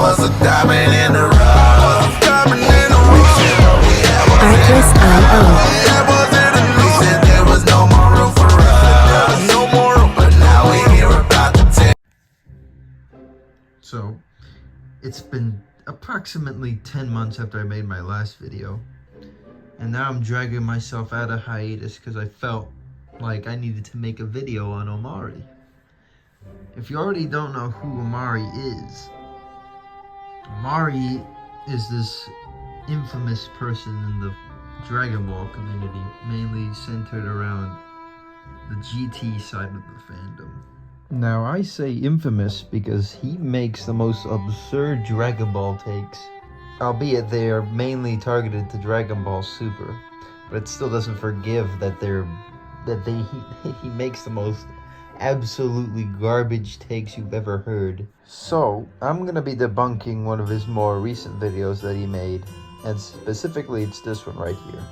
was a diamond in the rough. Artless I.O. That wasn't enough. We said there was no more room for us. No more room, but now we hear about the 10. So, it's been approximately 10 months after I made my last video. And now I'm dragging myself out of hiatus because I felt like I needed to make a video on Omari. If you already don't know who Omari is this infamous person in the Dragon Ball community, mainly centered around the GT side of the fandom. Now, I say infamous because he makes the most absurd Dragon Ball takes, albeit they are mainly targeted to Dragon Ball Super, but it still doesn't forgive that he makes the most absolutely garbage takes you've ever heard. So, I'm gonna be debunking one of his more recent videos that he made, and specifically it's this one right here.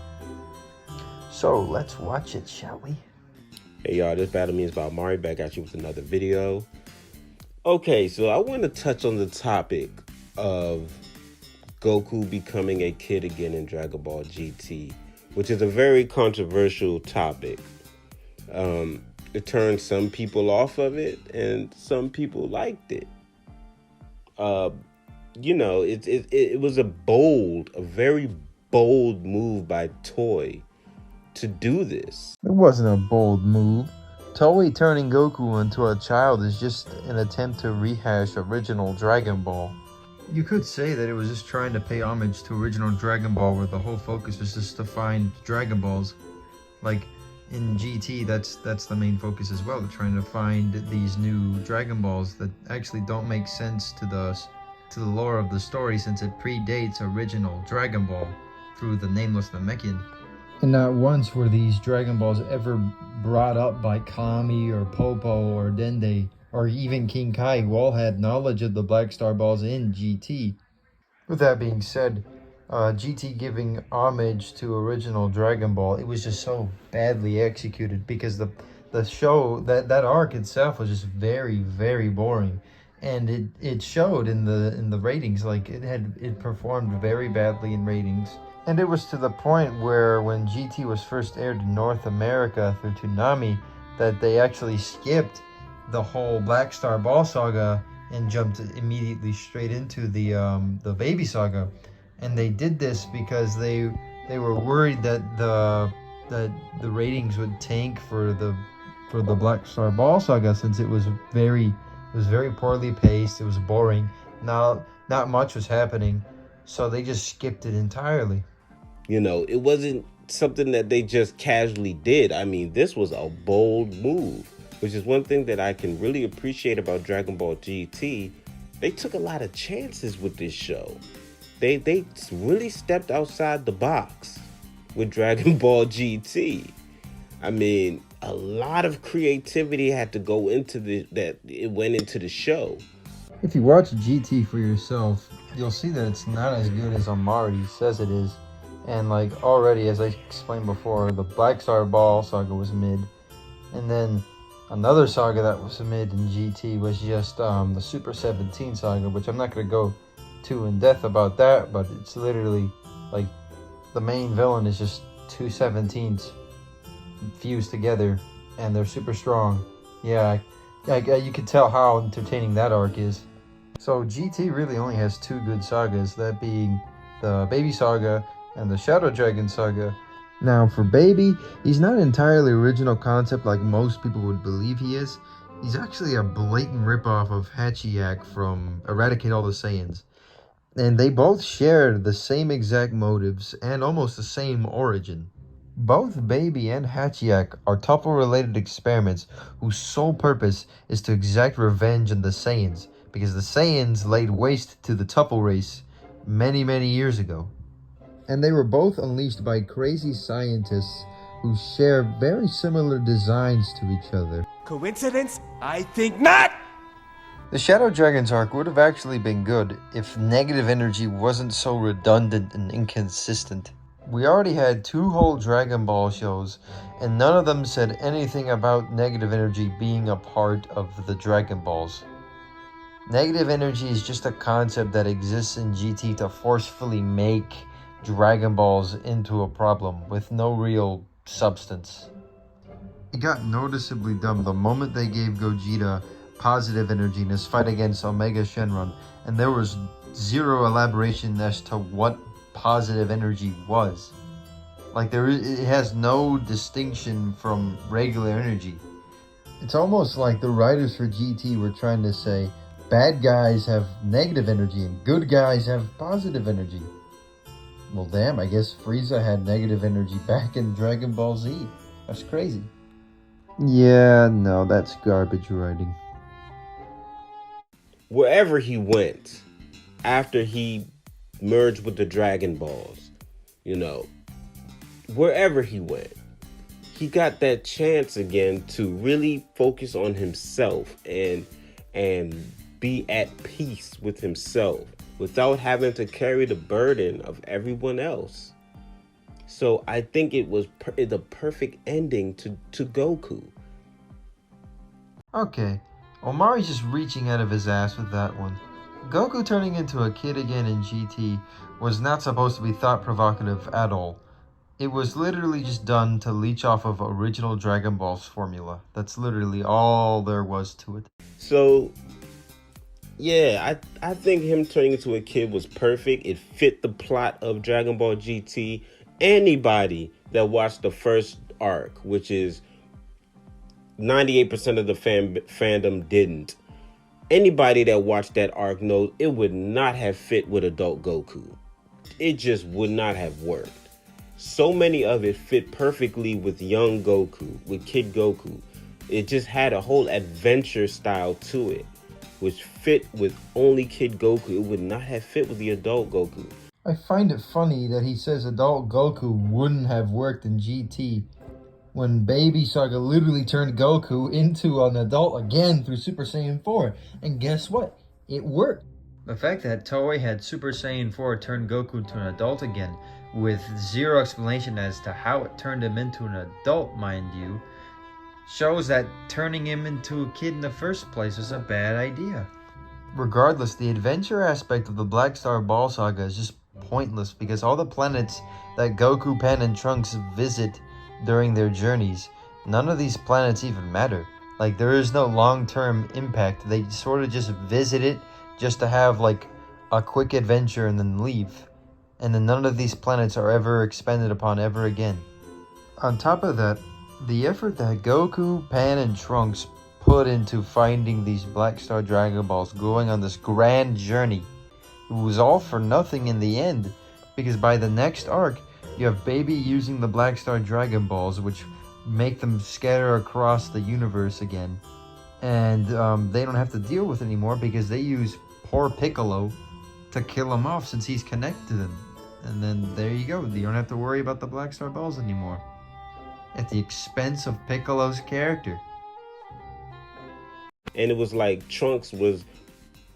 So, let's watch it, shall we? Hey y'all, this Battle Means by Omari back at you with another video. Okay, so I want to touch on the topic of Goku becoming a kid again in Dragon Ball GT, which is a very controversial topic. It turned some people off of it, and some people liked it. You know, it was a very bold move by Toei to do this. It wasn't a bold move. Toei turning Goku into a child is just an attempt to rehash original Dragon Ball. You could say that it was just trying to pay homage to original Dragon Ball, where the whole focus was just to find Dragon Balls. Like in GT, that's the main focus as well. They're trying to find these new Dragon Balls that actually don't make sense to the lore of the story, since it predates original Dragon Ball through the Nameless Namekian. And not once were these Dragon Balls ever brought up by Kami or Popo or Dende or even King Kai, who all had knowledge of the Black Star Balls in GT. With that being said, GT giving homage to original Dragon Ball, it was just so badly executed because the show, that arc itself was just very, very boring. And it showed in the ratings. Like it performed very badly in ratings. And it was to the point where when GT was first aired in North America through Toonami, that they actually skipped the whole Black Star Ball saga and jumped immediately straight into the Baby saga. And they did this because they were worried that the ratings would tank for the Black Star Ball saga, since it was very poorly paced. It was boring. Not much was happening, so they just skipped it entirely. You know, it wasn't something that they just casually did. I mean, this was a bold move, which is one thing that I can really appreciate about Dragon Ball GT. They took a lot of chances with this show. They really stepped outside the box with Dragon Ball GT. I mean, a lot of creativity had to go into it went into the show. If you watch GT for yourself, you'll see that it's not as good as Omari says it is. And like already, as I explained before, the Black Star Ball saga was mid. And then another saga that was mid in GT was just the Super 17 saga, which I'm not going to go too in depth about that, but it's literally like the main villain is just two 17s fused together, and they're super strong. Yeah, you can tell how entertaining that arc is. So GT really only has two good sagas, that being the Baby saga and the Shadow Dragon saga. Now for Baby, he's not an entirely original concept like most people would believe he is. He's actually a blatant ripoff of Hachiyak from Eradicate All the Saiyans. And they both share the same exact motives and almost the same origin. Both Baby and Hachiyak are Tuffle-related experiments whose sole purpose is to exact revenge on the Saiyans, because the Saiyans laid waste to the Tuffle race many, many years ago. And they were both unleashed by crazy scientists who share very similar designs to each other. Coincidence? I think not! The Shadow Dragons arc would have actually been good if negative energy wasn't so redundant and inconsistent. We already had two whole Dragon Ball shows, and none of them said anything about negative energy being a part of the Dragon Balls. Negative energy is just a concept that exists in GT to forcefully make Dragon Balls into a problem with no real substance. It got noticeably dumb the moment they gave Gogeta positive energy in his fight against Omega Shenron, and there was zero elaboration as to what positive energy was. Like it has no distinction from regular energy. It's almost like the writers for GT were trying to say bad guys have negative energy and good guys have positive energy. Well, damn, I guess Frieza had negative energy back in Dragon Ball Z. That's crazy. Yeah, no, that's garbage writing. Wherever he went after he merged with the Dragon Balls, you know, wherever he went, he got that chance again to really focus on himself and be at peace with himself without having to carry the burden of everyone else. So I think it was the perfect ending to Goku. Okay, Omari's just reaching out of his ass with that one. Goku turning into a kid again in GT was not supposed to be thought-provocative at all. It was literally just done to leech off of original Dragon Ball's formula. That's literally all there was to it. So, yeah, I think him turning into a kid was perfect. It fit the plot of Dragon Ball GT. Anybody that watched the first arc, which is 98% of the fandom didn't. Anybody that watched that arc knows it would not have fit with adult Goku. It just would not have worked. So many of it fit perfectly with young Goku, with Kid Goku. It just had a whole adventure style to it, which fit with only Kid Goku. It would not have fit with the adult Goku. I find it funny that he says adult Goku wouldn't have worked in GT when Baby Saga literally turned Goku into an adult again through Super Saiyan 4. And guess what? It worked. The fact that Toei had Super Saiyan 4 turn Goku into an adult again, with zero explanation as to how it turned him into an adult, mind you, shows that turning him into a kid in the first place was a bad idea. Regardless, the adventure aspect of the Black Star Ball Saga is just pointless because all the planets that Goku, Pan, and Trunks visit during their journeys, none of these planets even matter. Like, there is no long-term impact. They sort of just visit it just to have like a quick adventure and then leave. And then none of these planets are ever expanded upon ever again. On top of that, the effort that Goku, Pan, and Trunks put into finding these Black Star Dragon Balls, going on this grand journey, it was all for nothing in the end, because by the next arc, you have Baby using the Black Star Dragon Balls, which make them scatter across the universe again. And they don't have to deal with it anymore because they use poor Piccolo to kill him off since he's connected to them. And then there you go, you don't have to worry about the Black Star Balls anymore. At the expense of Piccolo's character. And it was like Trunks was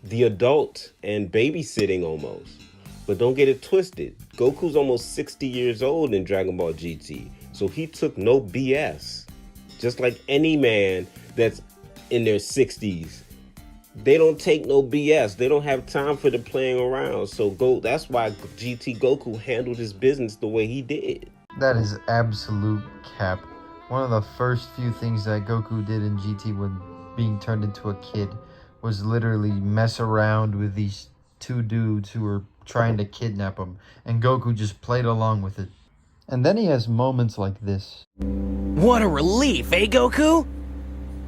the adult and babysitting almost. But don't get it twisted. Goku's almost 60 years old in Dragon Ball GT. So he took no BS. Just like any man that's in their 60s. They don't take no BS. They don't have time for the playing around. So that's why GT Goku handled his business the way he did. That is absolute cap. One of the first few things that Goku did in GT when being turned into a kid was literally mess around with these two dudes who were trying to kidnap him, and Goku just played along with it. And then he has moments like this. What a relief, eh, Goku?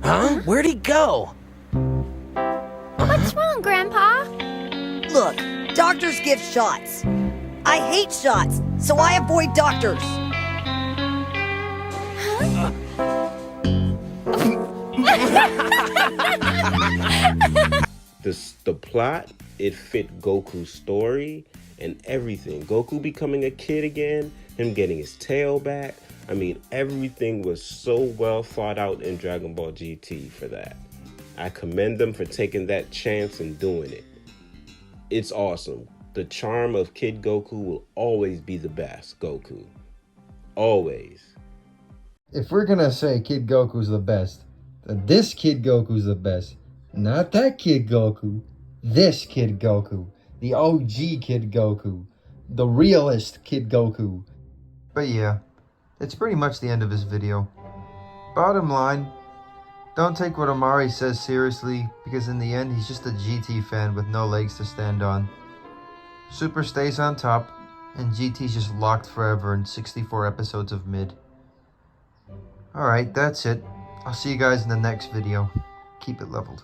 Huh? Where'd he go? What's wrong, Grandpa? Look, doctors give shots. I hate shots, so I avoid doctors. The plot, it fit Goku's story and everything. Goku becoming a kid again, him getting his tail back. I mean, everything was so well thought out in Dragon Ball GT for that. I commend them for taking that chance and doing it. It's awesome. The charm of Kid Goku will always be the best Goku. Always. If we're gonna say Kid Goku's the best, then this Kid Goku's the best. Not that Kid Goku. This Kid Goku. The OG Kid Goku. The realist Kid Goku. But yeah, it's pretty much the end of this video. Bottom line, don't take what Omari says seriously, because in the end he's just a GT fan with no legs to stand on. Super stays on top, and GT's just locked forever in 64 episodes of mid. Alright, that's it. I'll see you guys in the next video. Keep it leveled.